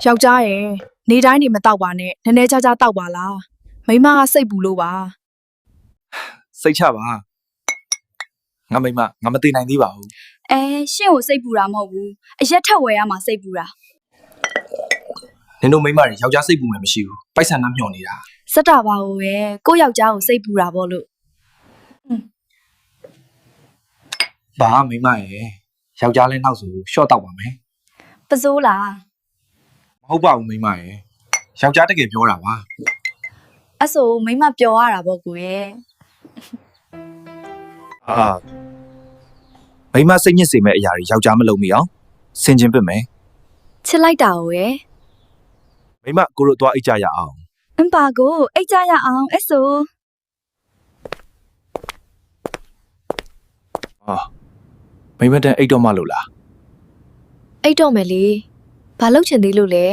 ယောက်ျားရဲ့နေတိုင်းနေမတောက်ပါနဲ့နည်းနည်းချာချာတောက်ပါလားမိမကစိတ်ပူလို့ပါ စိတ်ချပါငါမိမငါမသိနိုင်သေးပါဘူး ရှင့်ကိုစိတ်ပူတာမဟုတ်ဘူးအရက်ထက်ဝယ်ရမှာစိတ်ပူတာ နင်တို့မိမတွေယောက်ျားစိတ်ပူမယ်မရှိဘူးပိုက်ဆံနှမ်းမျှော်နေတာ စက်တာပါကိုပဲကိုယောက်ျားကိုစိတ်ပူတာပေါ့လို့ ဘာမိမရဲ့ယောက်ျားလဲနောက်ဆိုရှော့တောက်ပါမယ် ပစိုးလား မဟုတ်ပါဘူးမိမရဲ့ယောက်ျားတကယ်ပြောတာပါ အဲ့ဆိုမိမပျော်ရတာပေါ့ကိုရဲ့ မိမစိတ်ညစ်စေမဲ့အရာတွေယောက်ျားမလုပ်မိအောင်ဆင်ခြင်ပစ်မယ် ချစ်လိုက်တာကိုရဲ့ မိမကိုတို့သွားအိတ်ကြရအောင် အင်းပါကိုအိတ်ကြရအောင်အဲ့ဆို မိမတန်အိတ်တော့မလို့လား အိတ်တော့မယ်လေဘာလုပ်ချင်သေးလို့လဲ